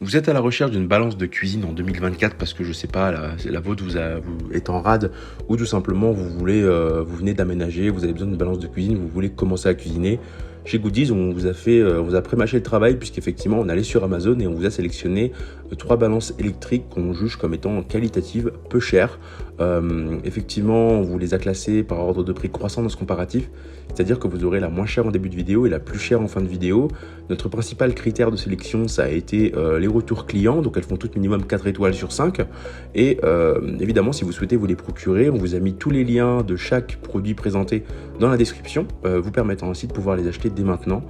Vous êtes à la recherche d'une balance de cuisine en 2024 parce que je sais pas, la vôtre vous est en rade ou tout simplement vous venez d'aménager, vous avez besoin d'une balance de cuisine, vous voulez commencer à cuisiner. Chez Goodies, on vous a pré-mâché le travail puisqu'effectivement on allait sur Amazon et on vous a sélectionné 3 balances électriques qu'on juge comme étant qualitatives, peu chères. Effectivement, on vous les a classées par ordre de prix croissant dans ce comparatif, c'est-à-dire que vous aurez la moins chère en début de vidéo et la plus chère en fin de vidéo. Notre principal critère de sélection, ça a été les retours clients, donc elles font toutes minimum 4 étoiles sur 5. Et évidemment, si vous souhaitez vous les procurer, on vous a mis tous les liens de chaque produit présenté dans la description, vous permettant ainsi de pouvoir les acheter dès maintenant.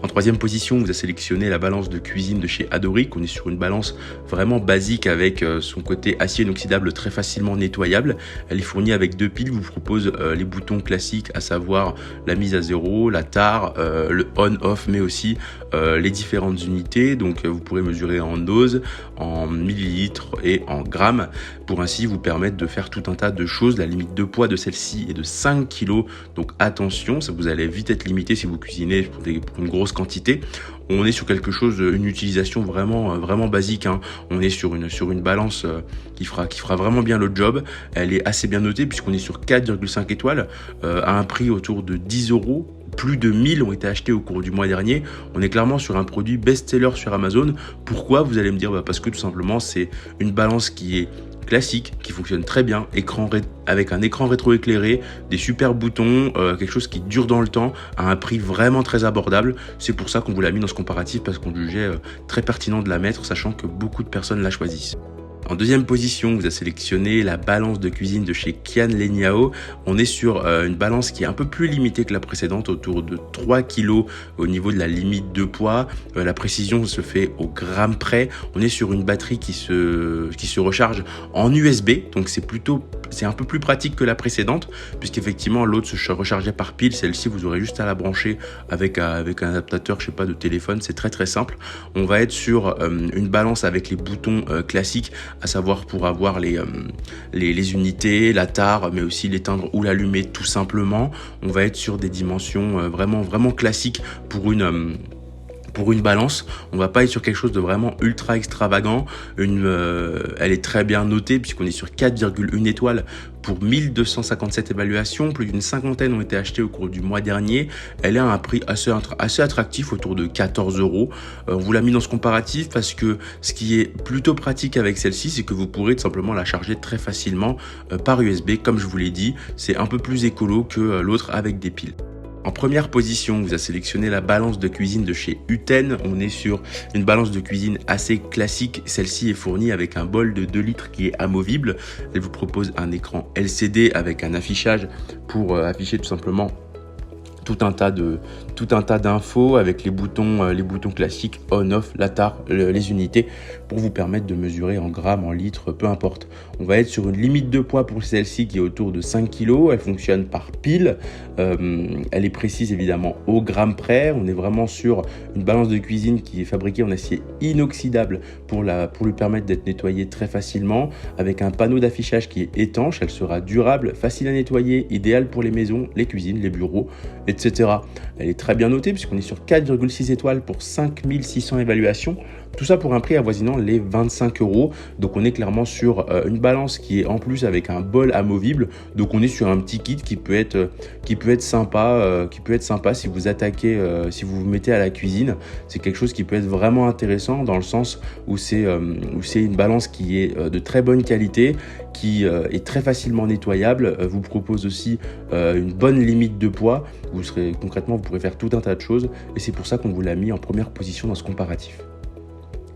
En troisième position, on vous a sélectionné la balance de cuisine de chez Adoric. On est sur une balance vraiment basique avec son côté acier inoxydable très facilement nettoyable. Elle est fournie avec 2 piles, vous propose les boutons classiques, à savoir la mise à zéro, la tare, le on-off, mais aussi les différentes unités. Donc vous pourrez mesurer en dose, en millilitres et en grammes pour ainsi vous permettre de faire tout un tas de choses. La limite de poids de celle-ci est de 5 kg. Donc attention, ça vous allez vite être limité si vous cuisinez pour une grosse quantité. On est sur quelque chose, une utilisation vraiment basique, hein. On est sur une balance qui fera vraiment bien le job. Elle est assez bien notée puisqu'on est sur 4,5 étoiles à un prix autour de 10 €. Plus de 1000 ont été achetés au cours du mois dernier. On est clairement sur un produit best-seller sur Amazon. Pourquoi? Vous allez me dire, parce que tout simplement c'est une balance qui est classique, qui fonctionne très bien, avec un écran rétroéclairé, des super boutons, quelque chose qui dure dans le temps, à un prix vraiment très abordable. C'est pour ça qu'on vous l'a mis dans ce comparatif, parce qu'on jugeait très pertinent de la mettre, sachant que beaucoup de personnes la choisissent. En deuxième position, on vous a sélectionné la balance de cuisine de chez Kian Leniao. On est sur une balance qui est un peu plus limitée que la précédente, autour de 3 kg au niveau de la limite de poids. La précision se fait au gramme près. On est sur une batterie qui se recharge en USB, donc c'est un peu plus pratique que la précédente, puisqu'effectivement l'autre se rechargeait par pile. Celle-ci, vous aurez juste à la brancher avec un adaptateur, je sais pas, de téléphone. C'est très simple. On va être sur une balance avec les boutons classiques, à savoir pour avoir les unités, la tare, mais aussi l'éteindre ou l'allumer tout simplement. On va être sur des dimensions vraiment classiques pour une balance. On va pas être sur quelque chose de vraiment ultra extravagant. Elle est très bien notée puisqu'on est sur 4,1 étoiles pour 1257 évaluations. Plus d'une cinquantaine ont été achetées au cours du mois dernier. Elle est à un prix assez attractif, autour de 14 €. On vous l'a mis dans ce comparatif parce que ce qui est plutôt pratique avec celle-ci, c'est que vous pourrez tout simplement la charger très facilement par USB. Comme je vous l'ai dit, c'est un peu plus écolo que l'autre avec des piles. En première position, on vous a sélectionné la balance de cuisine de chez Uten. On est sur une balance de cuisine assez classique. Celle-ci est fournie avec un bol de 2 litres qui est amovible. Elle vous propose un écran LCD avec un affichage pour afficher tout simplement tout un tas d'infos avec les boutons classiques on/off, la tare, les unités pour vous permettre de mesurer en grammes, en litres, peu importe. On va être sur une limite de poids pour celle-ci qui est autour de 5 kg. Elle fonctionne par pile. Elle est précise évidemment au gramme près. On est vraiment sur une balance de cuisine qui est fabriquée en acier inoxydable pour lui permettre d'être nettoyée très facilement, avec un panneau d'affichage qui est étanche. Elle sera durable, facile à nettoyer, idéale pour les maisons, les cuisines, les bureaux, etc. Elle est très bien notée puisqu'on est sur 4,6 étoiles pour 5600 évaluations. Tout ça pour un prix avoisinant les 25 €. Donc on est clairement sur une balance qui est en plus avec un bol amovible. Donc on est sur un petit kit qui peut être sympa, si vous attaquez, si vous vous mettez à la cuisine. C'est quelque chose qui peut être vraiment intéressant dans le sens où c'est une balance qui est de très bonne qualité, qui est très facilement nettoyable, vous propose aussi une bonne limite de poids. Concrètement, vous pourrez faire tout un tas de choses et c'est pour ça qu'on vous l'a mis en première position dans ce comparatif.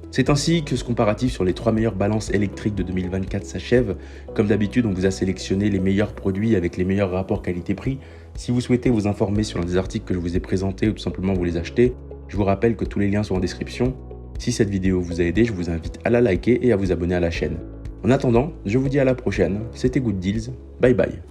C'est ainsi que ce comparatif sur les 3 meilleures balances électriques de 2024 s'achève. Comme d'habitude, on vous a sélectionné les meilleurs produits avec les meilleurs rapports qualité-prix. Si vous souhaitez vous informer sur l'un des articles que je vous ai présentés ou tout simplement vous les acheter, je vous rappelle que tous les liens sont en description. Si cette vidéo vous a aidé, je vous invite à la liker et à vous abonner à la chaîne. En attendant, je vous dis à la prochaine. C'était Good Deals. Bye bye.